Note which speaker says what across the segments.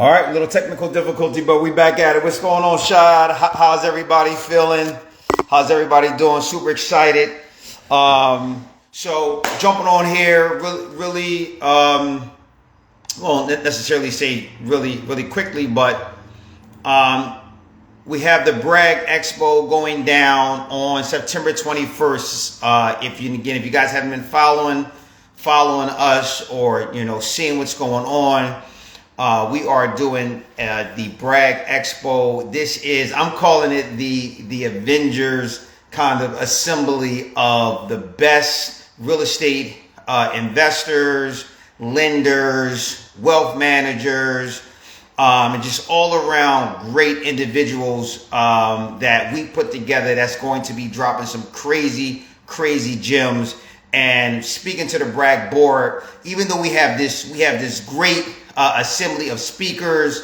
Speaker 1: All right, little technical difficulty, but we back at it. What's going on, Shad? How's everybody feeling? How's everybody doing? Super excited. So jumping on here, really, won't necessarily say really quickly, but we have the Bragg Expo going down on September 21st. If you guys haven't been following us or seeing what's going on. We are doing the Bragg Expo. I'm calling it the Avengers kind of assembly of the best real estate investors, lenders, wealth managers, and just all around great individuals that we put together that's going to be dropping some crazy gems. And speaking to the Bragg board, even though we have this great assembly of speakers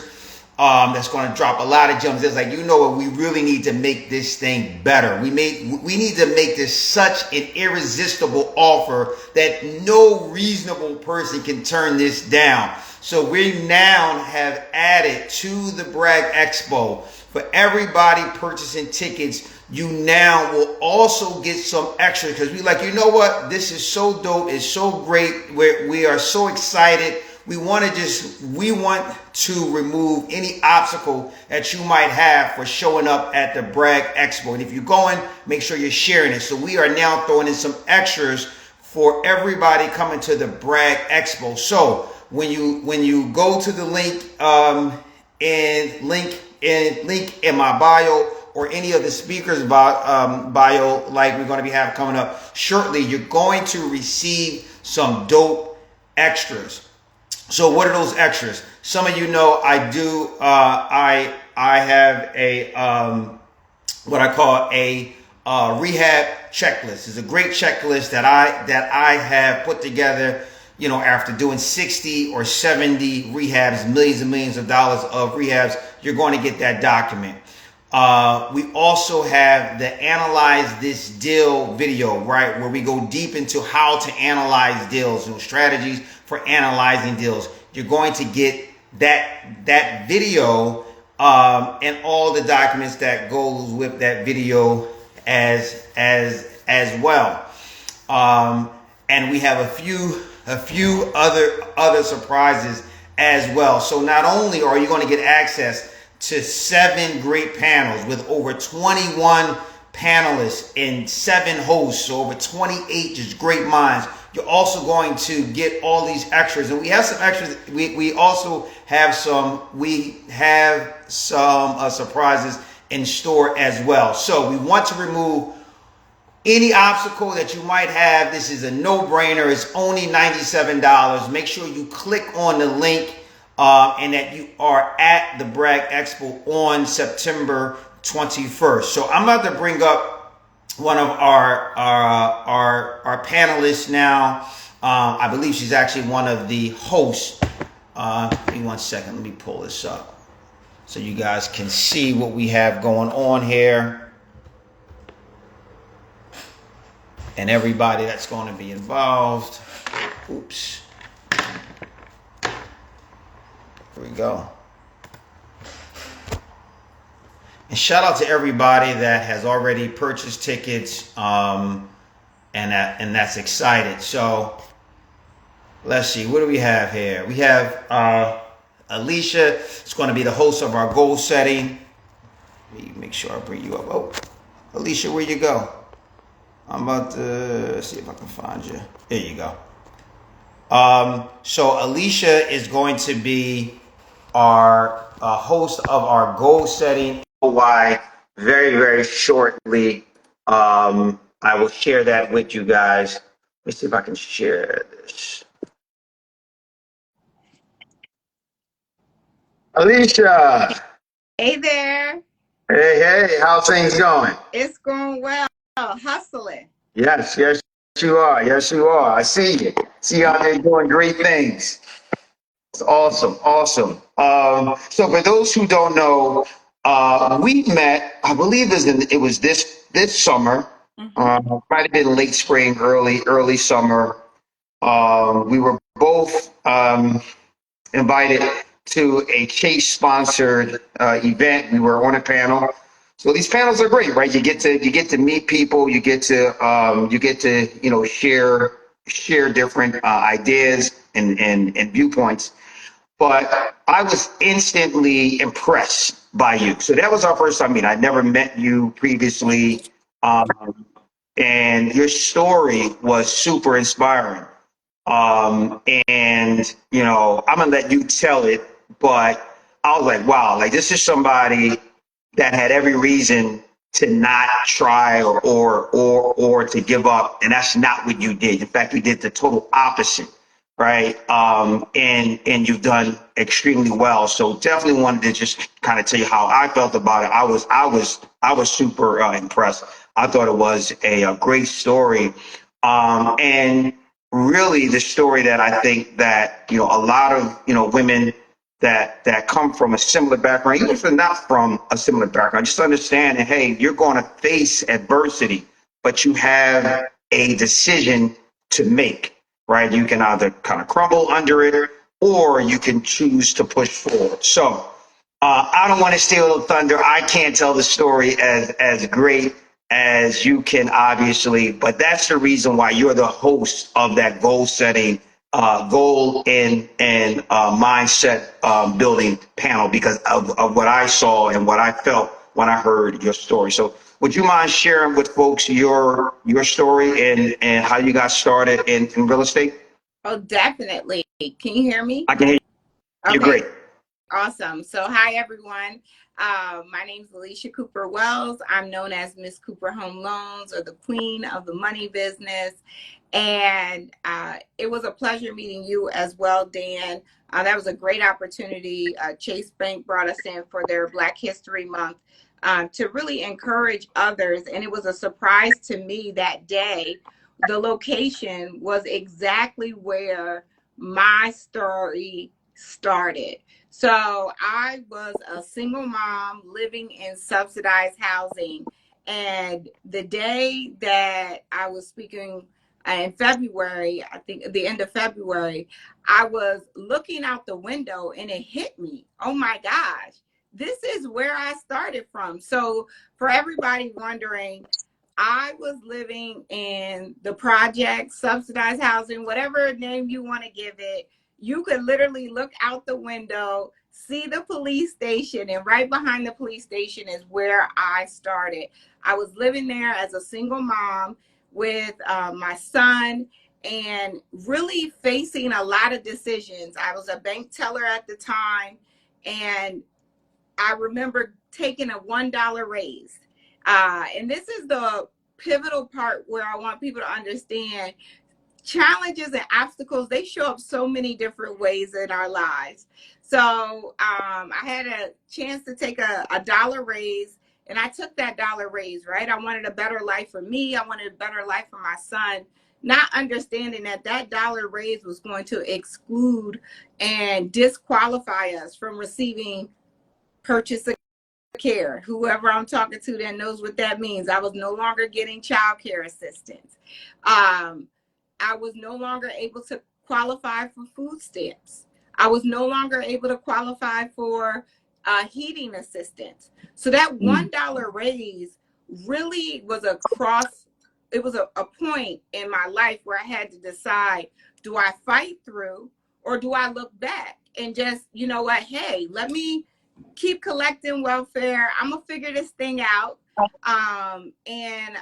Speaker 1: that's going to drop a lot of gems, it's like, what, we really need to make this thing better. We need to make this such an irresistible offer that no reasonable person can turn this down. So we now have added to the Bragg Expo, for everybody purchasing tickets, you now will also get some extra, because we what, this is so dope, it's so great, we are so excited. We want to remove any obstacle that you might have for showing up at the Bragg Expo. And if you're going, make sure you're sharing it. So we are now throwing in some extras for everybody coming to the Bragg Expo. So when you go to the link in my bio, or any of the speakers bio, like we're going to be having coming up shortly, you're going to receive some dope extras. So what are those extras? Some of you know I do. I have a what I call a rehab checklist. It's a great checklist that I have put together. After doing 60 or 70 rehabs, millions and millions of dollars of rehabs, you're going to get that document. We also have the Analyze This Deal video, right, where we go deep into how to analyze deals, strategies for analyzing deals. You're going to get that video and all the documents that goes with that video as well. And we have a few other surprises as well. So not only are you going to get access to 7 great panels with over 21 panelists and 7 hosts, so over 28 just great minds, you're also going to get all these extras. And we have some extras. We also have some surprises in store as well. So we want to remove any obstacle that you might have. This is a no-brainer. It's only $97. Make sure you click on the link and that you are at the Bragg Expo on September 21st. So I'm about to bring up one of our panelists now. I believe she's actually one of the hosts. Give me 1 second. Let me pull this up so you guys can see what we have going on here and everybody that's going to be involved. Oops. Here we go. And shout out to everybody that has already purchased tickets and that's excited. So let's see, what do we have here? We have Alicia. It's going to be the host of our goal setting. Let me make sure I bring you up. Oh, Alicia, where you go? I'm about to see if I can find you. There you go. So Alicia is going to be our host of our goal setting. Why very shortly. I will share that with you guys. Let me see if I can share this. Alicia.
Speaker 2: Hey there.
Speaker 1: Hey, how's things going?
Speaker 2: It's going well. Hustling.
Speaker 1: Yes, you are. Yes, you are. I see you. See you out there doing great things. It's awesome. So for those who don't know, we met, I believe it was this summer. Might have been late spring, early summer. We were both invited to a Chase sponsored event. We were on a panel. So these panels are great, right? You get to meet people. You get to share different ideas and viewpoints. But I was instantly impressed by you. So that was our first time meeting. I'd never met you previously. And your story was super inspiring. And I'm gonna let you tell it, but I was like, wow, like this is somebody that had every reason to not try or to give up, and that's not what you did. In fact, you did the total opposite, right? And you've done extremely well. So definitely wanted to just kind of tell you how I felt about it. I was super impressed. I thought it was a great story, and really the story that I think that a lot of women that come from a similar background, even if they're not from a similar background, just understand that hey, you're going to face adversity, but you have a decision to make, right? You can either kind of crumble under it, or you can choose to push forward. So I don't want to steal the thunder. I can't tell the story as great as you can, obviously, but that's the reason why you're the host of that goal setting, goal and mindset building panel because of what I saw and what I felt when I heard your story. So, would you mind sharing with folks your story and how you got started in real estate?
Speaker 2: Oh, definitely. Can you hear me?
Speaker 1: I can hear you. You're
Speaker 2: Okay,
Speaker 1: great.
Speaker 2: awesome. So, hi, everyone. My name is Alicia Cooper Wells. I'm known as Miss Cooper Home Loans or the Queen of the Money Business. And it was a pleasure meeting you as well, Dan. That was a great opportunity. Chase Bank brought us in for their Black History Month to really encourage others. And it was a surprise to me that day. The location was exactly where my story started. So I was a single mom living in subsidized housing. And the day that I was speaking in February, I think the end of February, I was looking out the window and it hit me. Oh my gosh, this is where I started from. So for everybody wondering, I was living in the project, subsidized housing, whatever name you want to give it. You could literally look out the window, see the police station, and right behind the police station is where I started. I was living there as a single mom with my son and really facing a lot of decisions. I was a bank teller at the time, and I remember taking a $1 raise. And this is the pivotal part where I want people to understand challenges and obstacles. They show up so many different ways in our lives. So I had a chance to take a dollar raise, and I took that dollar raise, right? I wanted a better life for me. I wanted a better life for my son, not understanding that that dollar raise was going to exclude and disqualify us from receiving purchase care. Whoever I'm talking to that knows what that means. I was no longer getting child care assistance. I was no longer able to qualify for food stamps. I was no longer able to qualify for heating assistance. So that $1 raise really was it was a point in my life where I had to decide, do I fight through or do I look back and just, you know what, hey, let me keep collecting welfare. I'm gonna figure this thing out. And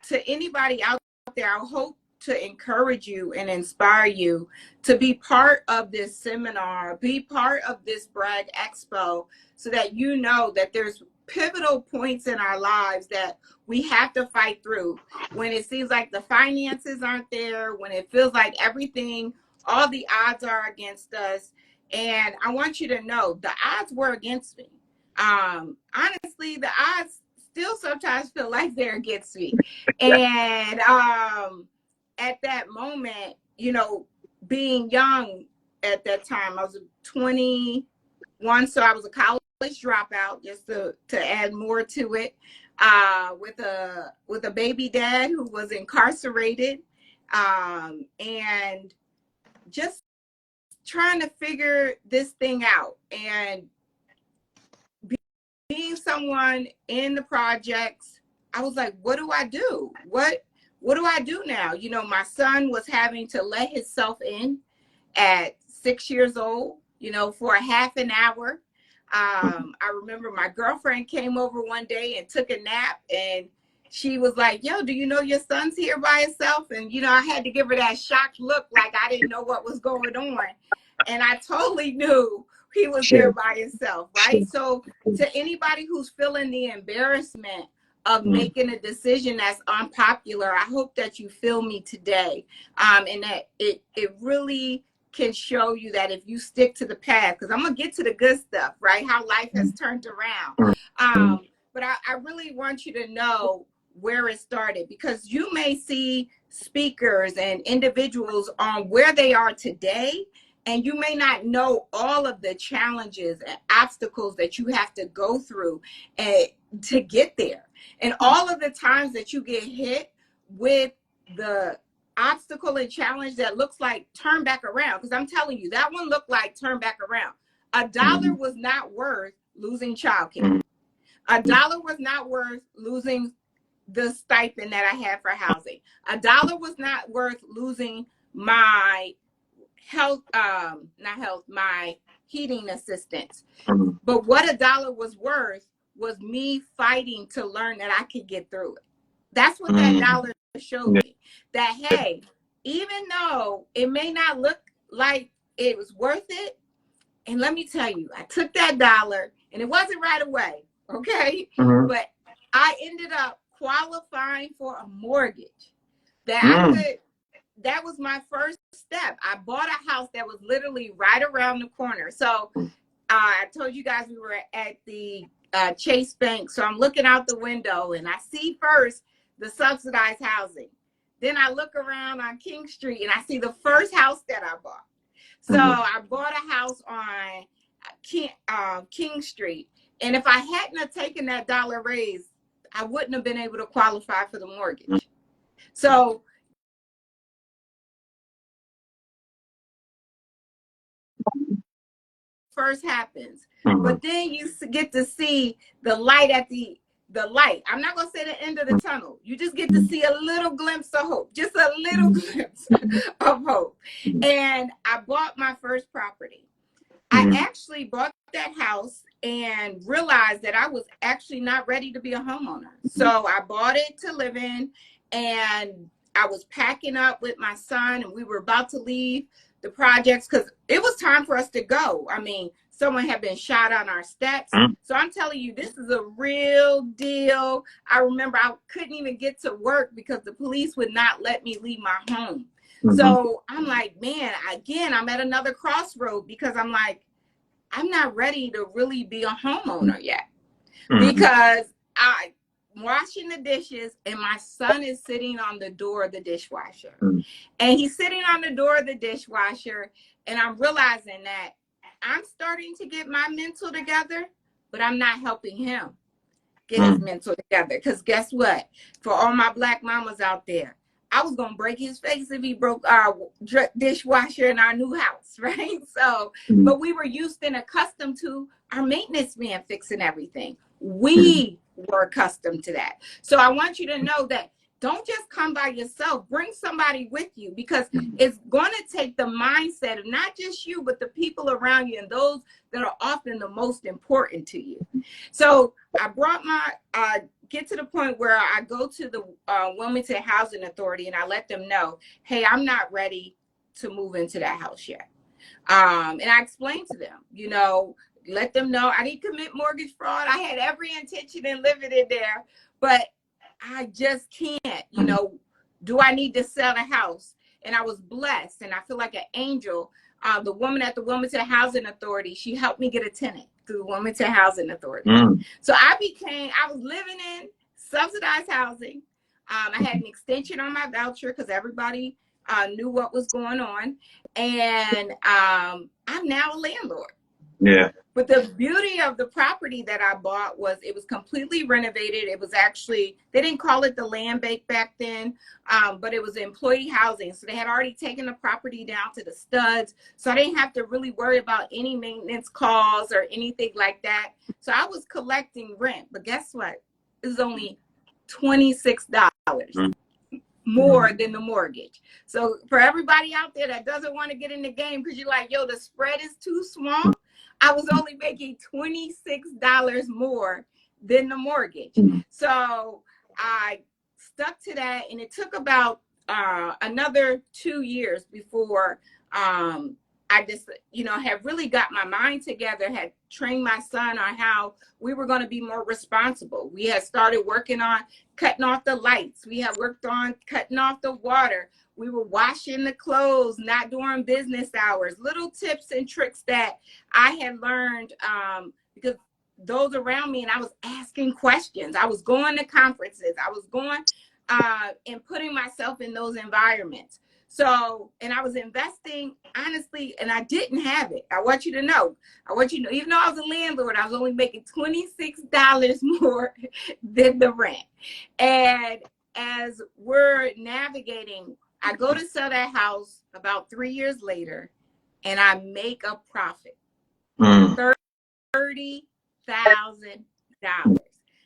Speaker 2: to anybody out there, I hope to encourage you and inspire you to be part of this seminar, be part of this Bragg Expo, so that you know that there's pivotal points in our lives that we have to fight through. When it seems like the finances aren't there, when it feels like everything, all the odds are against us. And I want you to know the odds were against me. Honestly, the odds still sometimes feel like they're against me. And at that moment, being young at that time, I was 21, so I was a college dropout, just to add more to it, with a baby dad who was incarcerated, and just trying to figure this thing out, and being someone in the projects, I was like, what do I do? What do I do now? You know, my son was having to let himself in at 6 years old, you know, for a half an hour. I remember my girlfriend came over one day and took a nap, and she was like, yo, do you know your son's here by himself? And, you know, I had to give her that shocked look like I didn't know what was going on. And I totally knew he was there by himself, right? So to anybody who's feeling the embarrassment of making a decision that's unpopular, I hope that you feel me today, and that it really can show you that if you stick to the path, because I'm gonna get to the good stuff, right? How life has turned around. But I really want you to know where it started, because you may see speakers and individuals on where they are today, and you may not know all of the challenges and obstacles that you have to go through to get there. And all of the times that you get hit with the obstacle and challenge that looks like turn back around, because I'm telling you, that one looked like turn back around. $1 was not worth losing childcare. $1 was not worth losing the stipend that I had for housing. $1 was not worth losing my my heating assistance. But what $1 was worth was me fighting to learn that I could get through it. That's what that dollar showed me. That, hey, even though it may not look like it was worth it, and let me tell you, I took that $1, and it wasn't right away, okay? But I ended up qualifying for a mortgage that was my first step. I bought a house that was literally right around the corner. So I told you guys we were at the Chase Bank. So I'm looking out the window, and I see first the subsidized housing. Then I look around on King Street, and I see the first house that I bought. So I bought a house on King Street. And if I hadn't have taken that $1 raise, I wouldn't have been able to qualify for the mortgage. So first happens, but then you get to see the light at the light. I'm not gonna say the end of the tunnel. You just get to see a little glimpse of hope, just a little glimpse of hope. And I bought my first property. I actually bought that house and realized that I was actually not ready to be a homeowner. So I bought it to live in, and I was packing up with my son, and we were about to leave the projects because it was time for us to go. I mean, someone had been shot on our steps. So I'm telling you, this is a real deal. I remember I couldn't even get to work because the police would not let me leave my home. So I'm like, man, again, I'm at another crossroad, because I'm like, I'm not ready to really be a homeowner yet, because I'm washing the dishes and my son is sitting on the door of the dishwasher. And he's sitting on the door of the dishwasher, and I'm realizing that I'm starting to get my mental together, but I'm not helping him get his mental together. Because guess what? For all my Black mamas out there, I was going to break his face if he broke our dishwasher in our new house, right? So, but we were used and accustomed to our maintenance man fixing everything. We were accustomed to that. So I want you to know that don't just come by yourself. Bring somebody with you, because it's going to take the mindset of not just you, but the people around you and those that are often the most important to you. So I brought my, get to the point where I go to the Wilmington Housing Authority, and I let them know, hey, I'm not ready to move into that house yet. And I explained to them, you know, let them know I didn't commit mortgage fraud. I had every intention in living in there, but I just can't, you know, do I need to sell the house? And I was blessed, and I feel like an angel. The woman at the Wilmington Housing Authority, she helped me get a tenant through the Wilmington Housing Authority. So I was living in subsidized housing. I had an extension on my voucher because everybody knew what was going on. And I'm now a landlord.
Speaker 1: Yeah.
Speaker 2: But the beauty of the property that I bought was it was completely renovated. It was actually, they didn't call it the land bank back then, but it was employee housing. So they had already taken the property down to the studs. So I didn't have to really worry about any maintenance calls or anything like that. So I was collecting rent. But guess what? It was only $26 more than the mortgage. So for everybody out there that doesn't want to get in the game because you're like, yo, the spread is too small, I was only making $26 more than the mortgage. So I stuck to that, and it took about another 2 years before I just, had really got my mind together, had trained my son on how we were going to be more responsible. We had started working on cutting off the lights. We had worked on cutting off the water. We were washing the clothes, not during business hours, little tips and tricks that I had learned because those around me, and I was asking questions. I was going to conferences. I was going and putting myself in those environments. So, and I was investing honestly, and I didn't have it. I want you to know, even though I was a landlord, I was only making $26 more than the rent. And as we're navigating, I go to sell that house about 3 years later, and I make a profit, $30,000.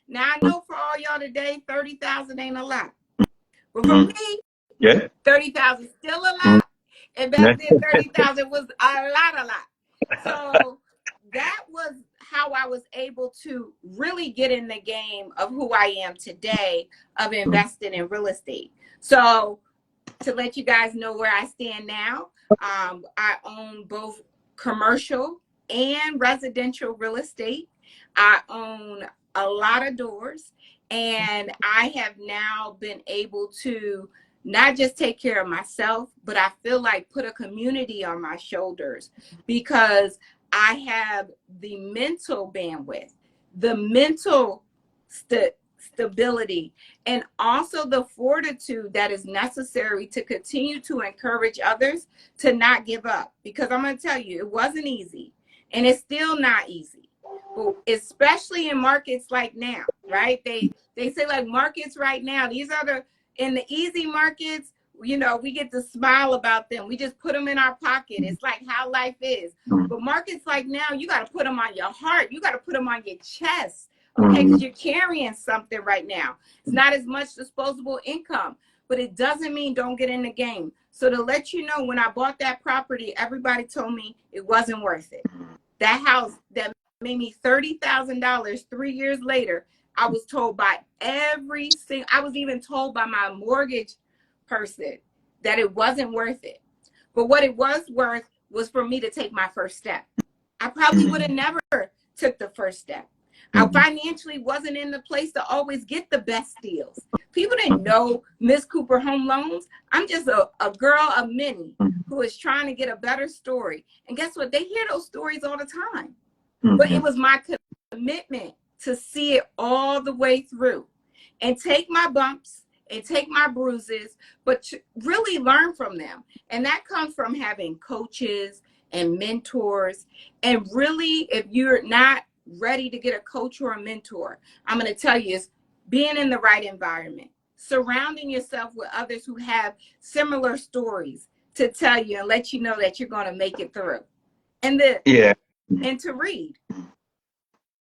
Speaker 2: Now I know for all y'all today, 30,000 ain't a lot, but for me,
Speaker 1: Yeah.
Speaker 2: 30,000 still a lot, and back then 30,000 was a lot. So that was how I was able to really get in the game of who I am today of investing in real estate. So to let you guys know where I stand now, I own both commercial and residential real estate. I own a lot of doors, and I have now been able to not just take care of myself, but I feel like put a community on my shoulders because I have the mental bandwidth, the mental stability, and also the fortitude that is necessary to continue to encourage others to not give up. Because I'm going to tell you, it wasn't easy, and it's still not easy, but especially in markets like now, right? They say like markets right now, these are in the easy markets, we get to smile about them. We just put them in our pocket. It's like how life is. But markets like now, you got to put them on your heart. You got to put them on your chest. Okay, because you're carrying something right now. It's not as much disposable income, but it doesn't mean don't get in the game. So to let you know, when I bought that property, everybody told me it wasn't worth it. That house that made me $30,000 3 years later, I was told by I was even told by my mortgage person that it wasn't worth it. But what it was worth was for me to take my first step. I probably would have never took the first step. I financially wasn't in the place to always get the best deals. People didn't know Miss Cooper Home Loans. I'm just a girl of many who is trying to get a better story. And guess what? They hear those stories all the time. But it was my commitment to see it all the way through and take my bumps and take my bruises, but to really learn from them. And that comes from having coaches and mentors. And really, if you're not ready to get a coach or a mentor, I'm going to tell you, is being in the right environment, surrounding yourself with others who have similar stories to tell you and let you know that you're going to make it through. And and to read.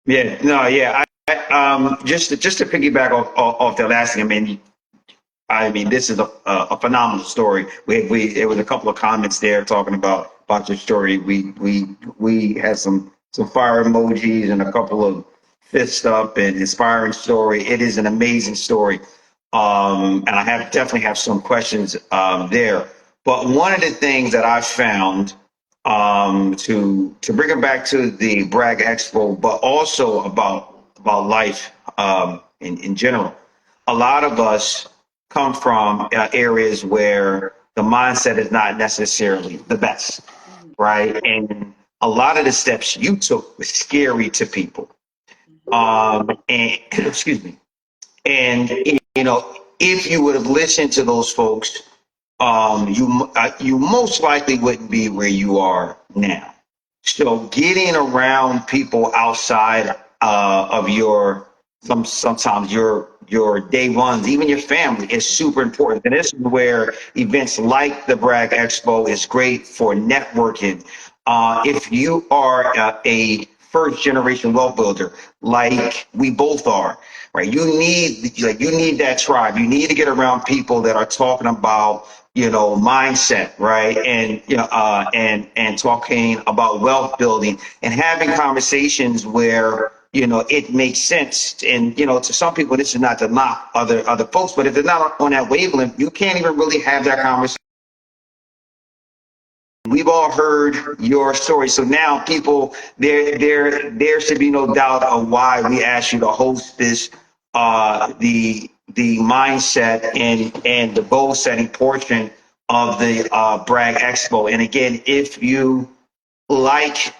Speaker 1: Yeah, no, yeah. Just to piggyback off the last thing. I mean, this is a phenomenal story. There was a couple of comments there talking about your story. We had some fire emojis and a couple of fist up and inspiring story. It is an amazing story, and I definitely have some questions there. But one of the things that I found to bring it back to the Bragg Expo, but also about life in general. A lot of us come from areas where the mindset is not necessarily the best, right? And a lot of the steps you took were scary to people. And excuse me. And if you would have listened to those folks, you most likely wouldn't be where you are now. So getting around people outside of your sometimes your day ones, even your family, is super important. And this is where events like the Bragg Expo is great for networking. If you are a first generation wealth builder, like we both are, right? You need that tribe. You need to get around people that are talking about mindset, right? And and talking about wealth building and having conversations where it makes sense. And to some people, this is not to knock other folks, but if they're not on that wavelength, you can't even really have that conversation. We've all heard your story, so now people, there should be no doubt of why we asked you to host this, the mindset and the goal setting portion of the Bragg Expo. And again, if you like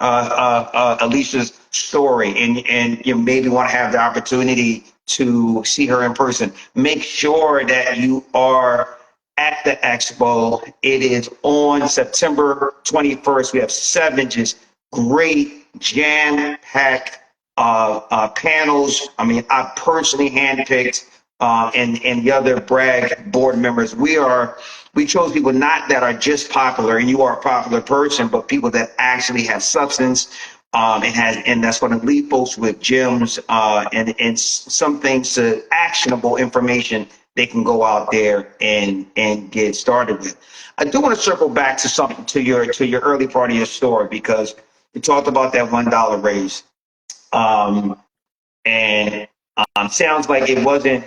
Speaker 1: Alicia's story and you maybe want to have the opportunity to see her in person, make sure that you are at the expo. It is on September 21st. We have 7 just great jam-packed panels. I mean, I personally handpicked and the other Bragg board members. We chose people not that are just popular, and you are a popular person, but people that actually have substance, and that's going to leave folks with gems and some things to actionable information they can go out there and get started with. I do want to circle back to something to your early part of your story, because you talked about that $1 raise, and sounds like it wasn't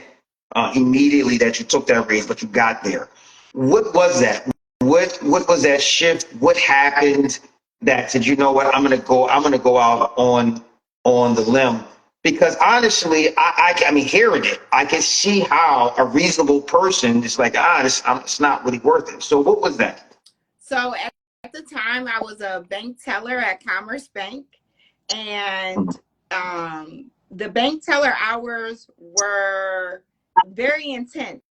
Speaker 1: immediately that you took that raise, but you got there. What was that? What was that shift? What happened that said, you know what, I'm gonna go out on the limb? Because honestly, I mean, hearing it, I can see how a reasonable person is like, it's not really worth it. So what was that?
Speaker 2: So at the time, I was a bank teller at Commerce Bank, and the bank teller hours were very intense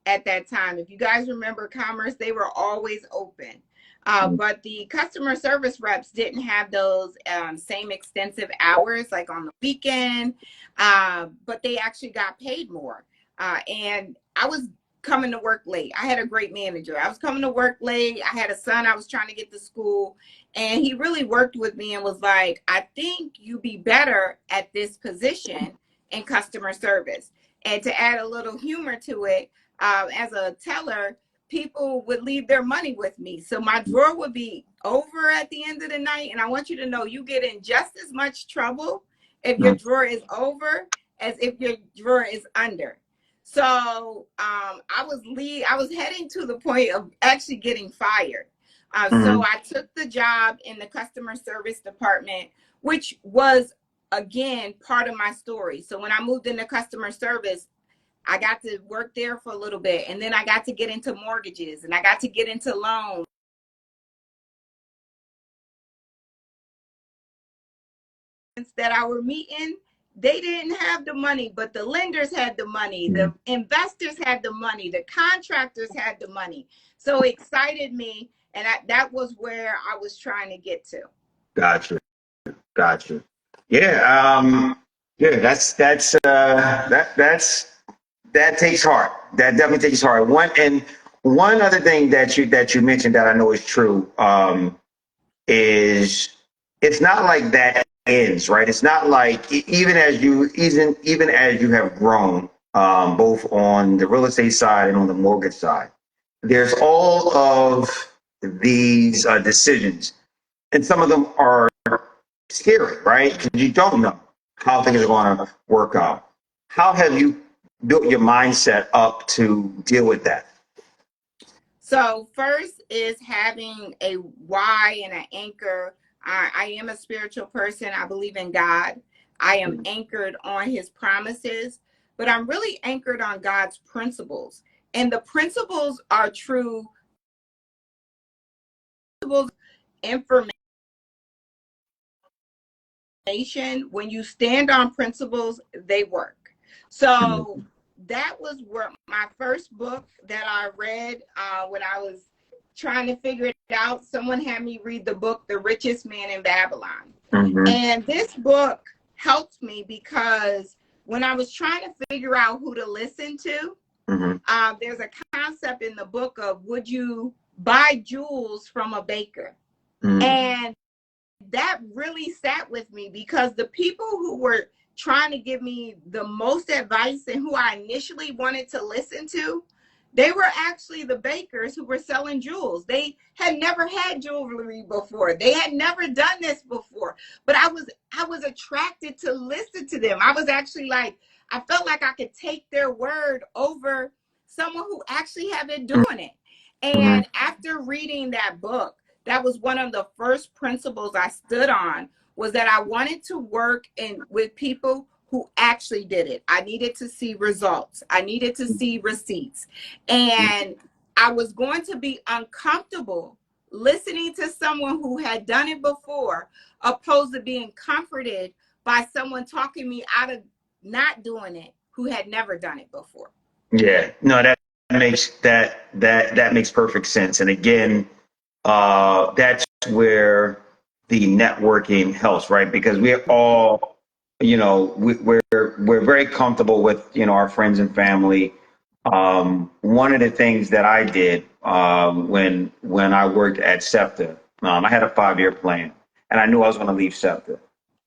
Speaker 2: at that time. If you guys remember Commerce, they were always open. But the customer service reps didn't have those same extensive hours like on the weekend, but they actually got paid more. And I was coming to work late. I had a great manager. I was coming to work late. I had a son I was trying to get to school. And he really worked with me and was like, I think you'd be better at this position in customer service. And to add a little humor to it, as a teller, people would leave their money with me. So my drawer would be over at the end of the night. And I want you to know, you get in just as much trouble if your drawer is over as if your drawer is under. So I was heading to the point of actually getting fired. So I took the job in the customer service department, which was, again, part of my story. So when I moved into customer service, I got to work there for a little bit, and then I got to get into mortgages, and I got to get into loans that I were meeting. They didn't have the money, but the lenders had the money, the investors had the money, the contractors had the money. So it excited me, and that was where I was trying to get to.
Speaker 1: Gotcha. Yeah. Yeah. That takes heart. That definitely takes heart. One other thing that you mentioned that I know is true, is it's not like that ends, right? It's not like even as you have grown, both on the real estate side and on the mortgage side, there's all of these decisions, and some of them are scary, right? Because you don't know how things are going to work out. How have you built your mindset up to deal with that?
Speaker 2: So first is having a why and an anchor. I am a spiritual person. I believe in God. I am anchored on his promises, but I'm really anchored on God's principles. And the principles are true information. When you stand on principles, they work. So that was where my first book that I read when I was trying to figure it out, someone had me read the book, The Richest Man in Babylon.
Speaker 1: Mm-hmm.
Speaker 2: And this book helped me because when I was trying to figure out who to listen to, there's a concept in the book of, would you buy jewels from a baker? And that really sat with me because the people who were trying to give me the most advice and who I initially wanted to listen to, they were actually the bakers who were selling jewels. They had never had jewelry before. They had never done this before. But I was attracted to listen to them. I was actually like, I felt like I could take their word over someone who actually had been doing it. And after reading that book, that was one of the first principles I stood on, was that I wanted to work with people who actually did it. I needed to see results. I needed to see receipts. And I was going to be uncomfortable listening to someone who had done it before, opposed to being comforted by someone talking me out of not doing it who had never done it before.
Speaker 1: Yeah, no, that makes perfect sense. And again, that's where the networking helps, right? Because we're all, we're very comfortable with, our friends and family. One of the things that I did when I worked at SEPTA, I had a 5-year plan, and I knew I was going to leave SEPTA.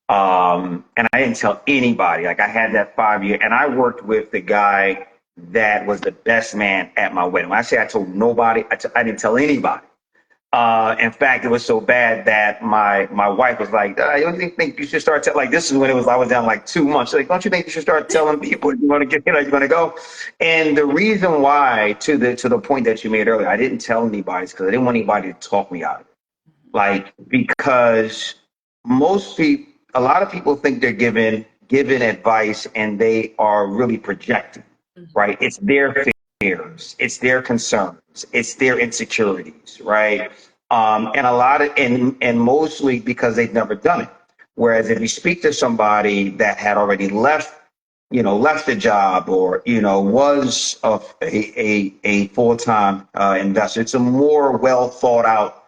Speaker 1: And I didn't tell anybody. Like, I had that 5-year, and I worked with the guy that was the best man at my wedding. When I say I told nobody, I didn't tell anybody. In fact, it was so bad that my wife was like, "I don't think you should start telling." Like, this is when I was down like 2 months. She's like, "Don't you think you should start telling people you want to get, you're going to go?" And the reason why, to the point that you made earlier, I didn't tell anybody, is because I didn't want anybody to talk me out of it. Like, because a lot of people think they're giving advice, and they are really projecting, right? It's their fears, it's their concerns, it's their insecurities, right? And and mostly because they've never done it. Whereas if you speak to somebody that had already left the job, or was a full-time investor, it's a more well thought out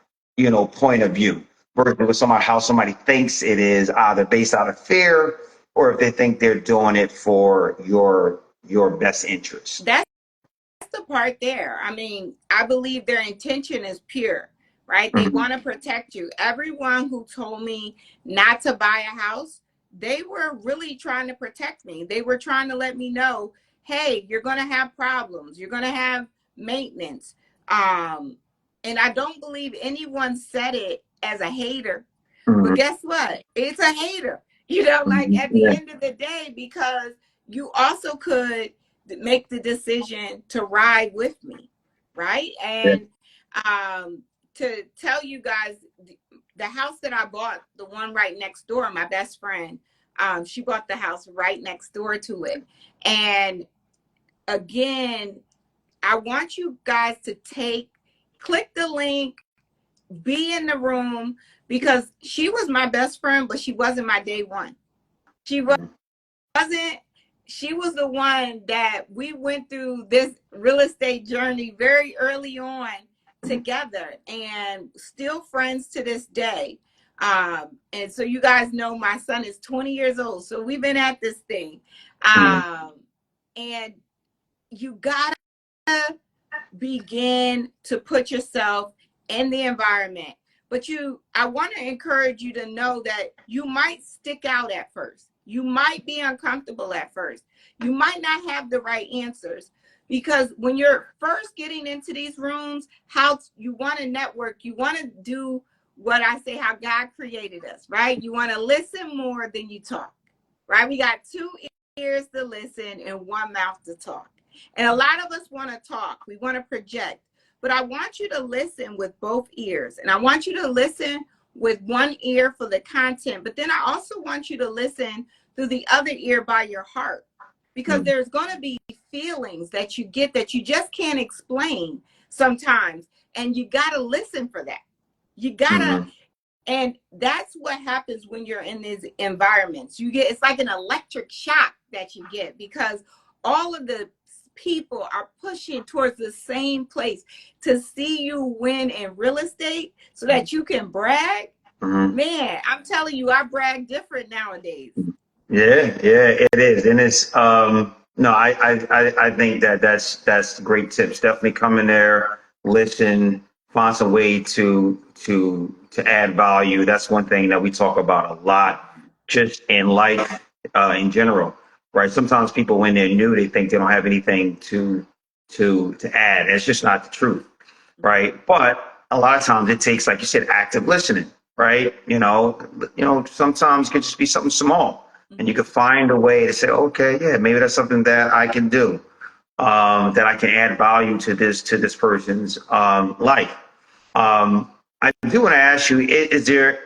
Speaker 1: point of view versus with how somebody thinks it is, either based out of fear, or if they think they're doing it for your best interest.
Speaker 2: That's the part there. I mean, I believe their intention is pure, right? They want to protect you. Everyone who told me not to buy a house, they were really trying to protect me. They were trying to let me know, hey, you're going to have problems. You're going to have maintenance. And I don't believe anyone said it as a hater. But guess what? It's a hater, like at the end of the day, because you also could make the decision to ride with me, right? And to tell you guys, the house that I bought, the one right next door, my best friend, she bought the house right next door to it. And again, I want you guys to click the link, be in the room, because she was my best friend, but she wasn't my day one. She wasn't. She was the one that we went through this real estate journey very early on together, and still friends to this day. And so you guys know my son is 20 years old, so we've been at this thing. And you gotta begin to put yourself in the environment. But I want to encourage you to know that you might stick out at first. You might be uncomfortable at first. You might not have the right answers, because when you're first getting into these rooms, how you want to network, you want to do what I say, how God created us, right? You want to listen more than you talk, right? We got 2 ears to listen and 1 mouth to talk. And a lot of us want to talk. We want to project. But I want you to listen with both ears. And I want you to listen with 1 ear for the content. But then I also want you to listen through the other ear by your heart. Because there's going to be feelings that you get that you just can't explain sometimes. And you got to listen for that. You got to. And that's what happens when you're in these environments. It's like an electric shock that you get, because all of the people are pushing towards the same place to see you win in real estate so that you can brag. Man, I'm telling you, I brag different nowadays.
Speaker 1: Yeah, yeah, it is, and it's no, I think that that's great tips. Definitely come in there, listen, find some way to add value. That's one thing that we talk about a lot, just in life, in general, right? Sometimes people, when they're new, they think they don't have anything to add. It's just not the truth, right? But a lot of times it takes, like you said, active listening, right? Sometimes it could just be something small and you could find a way to say, okay, yeah, maybe that's something that I can do, that I can add value to this person's life. I do want to ask you: is there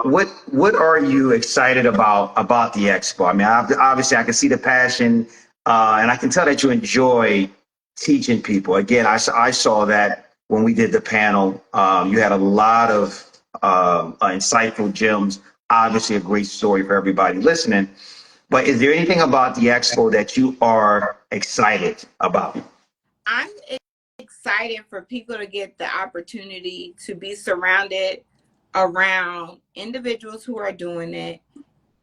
Speaker 1: what are you excited about the expo? I mean, obviously, I can see the passion, and I can tell that you enjoy teaching people. Again, I saw that when we did the panel. You had a lot of insightful gems. Obviously, a great story for everybody listening. But is there anything about the expo that you are excited about?
Speaker 2: I'm excited for people to get the opportunity to be surrounded around individuals who are doing it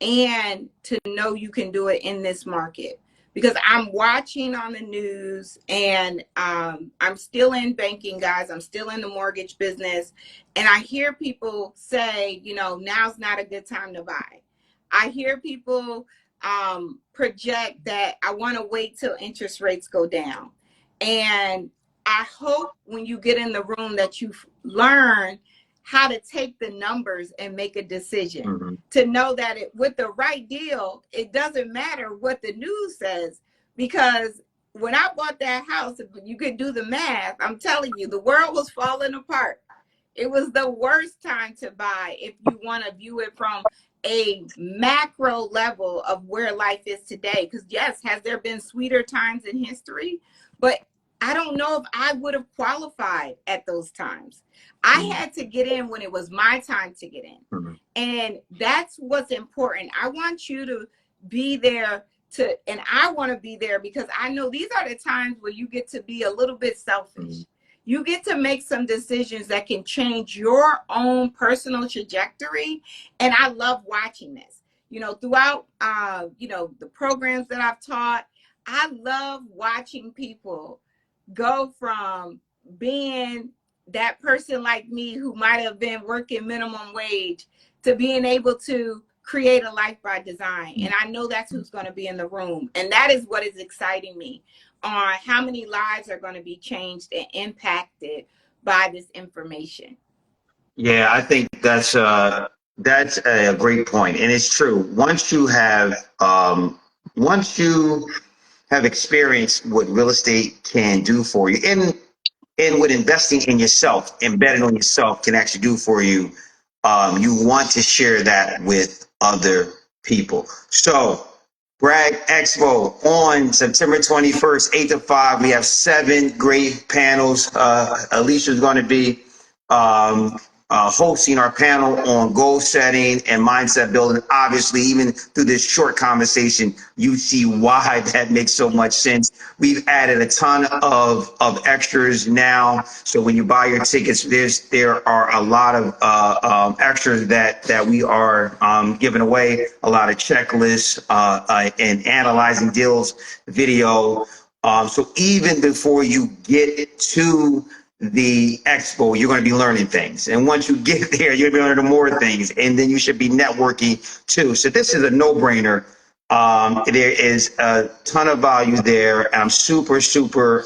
Speaker 2: and to know you can do it in this market. Because I'm watching on the news and I'm still in banking, guys. I'm still in the mortgage business. And I hear people say, now's not a good time to buy. I hear people project that I want to wait till interest rates go down. And I hope when you get in the room that you learn how to take the numbers and make a decision, to know that with the right deal, it doesn't matter what the news says, because when I bought that house, you could do the math. I'm telling you, the world was falling apart. It was the worst time to buy if you want to view it from a macro level of where life is today. Because yes, has there been sweeter times in history? But I don't know if I would have qualified at those times. I had to get in when it was my time to get in. And that's what's important. I want you to be there and I want to be there because I know these are the times where you get to be a little bit selfish. You get to make some decisions that can change your own personal trajectory. And I love watching this, throughout, the programs that I've taught. I love watching people go from being that person like me who might have been working minimum wage to being able to create a life by design. And I know that's who's going to be in the room. And that is what is exciting me on how many lives are going to be changed and impacted by this information.
Speaker 1: Yeah, I think that's a great point, and it's true. Once you have experienced what real estate can do for you, and what investing in yourself, embedded on yourself, can actually do for you, you want to share that with other people. So, Bragg Expo on September 21st, 8 to 5. We have 7 great panels. Alicia's going to be hosting our panel on goal setting and mindset building. Obviously, even through this short conversation, you see why that makes so much sense. We've added a ton of extras now. So when you buy your tickets, there are a lot of extras that we are giving away. A lot of checklists and analyzing deals video. So even before you get to the expo, you're going to be learning things. And once you get there, you're going to be learning more things. And then you should be networking too. So this is a no-brainer. There is a ton of value there. And I'm super, super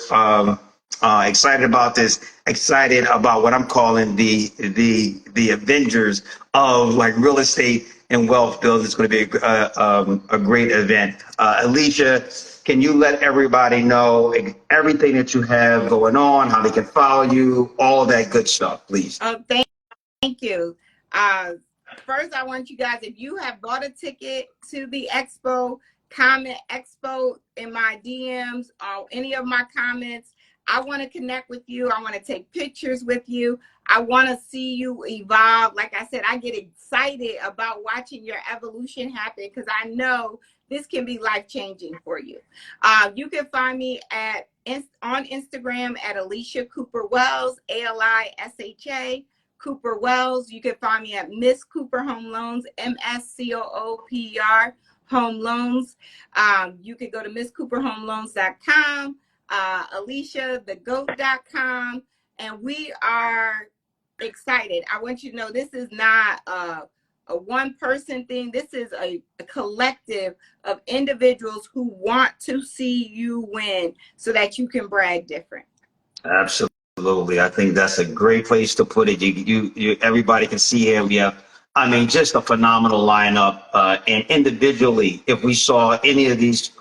Speaker 1: excited about this. Excited about what I'm calling the Avengers of like real estate and wealth build. It's going to be a great event. Alicia, can you let everybody know everything that you have going on, how they can follow you, all of that good stuff, please?
Speaker 2: Thank you. First, I want you guys, if you have bought a ticket to the expo, comment expo in my DMs or any of my comments. I want to connect with you. I want to take pictures with you. I want to see you evolve. Like I said, I get excited about watching your evolution happen because I know this can be life-changing for you. You can find me on Instagram at Alicia Cooper Wells, ALISHA Cooper Wells. You can find me at Miss Cooper Home Loans, MSCOOPER Home Loans. You can go to MissCooperHomeLoans.com, AliciaTheGoat.com, and we are excited. I want you to know this is not a one-person thing. This is a collective of individuals who want to see you win so that you can brag different.
Speaker 3: Absolutely. I think that's a great place to put it. Everybody can see here we have, I mean, just a phenomenal lineup. And individually, if we saw any of these,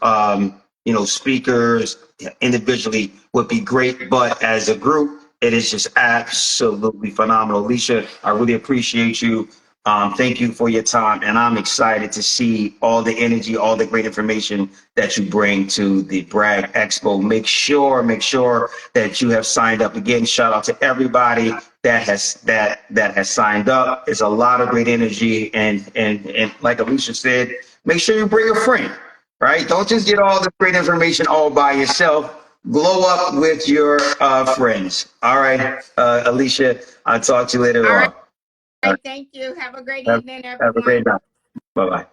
Speaker 3: speakers individually would be great. But as a group, it is just absolutely phenomenal. Alicia, I really appreciate you. Thank you for your time, and I'm excited to see all the energy, all the great information that you bring to the Bragg Expo. Make sure that you have signed up. Again, shout out to everybody that has signed up. It's a lot of great energy, and like Alicia said, make sure you bring a friend. Right? Don't just get all the great information all by yourself. Glow up with your friends. All right, Alicia, I'll talk to you later on.
Speaker 2: All right, thank you. Have a great evening, everyone.
Speaker 3: Have a great night. Bye-bye.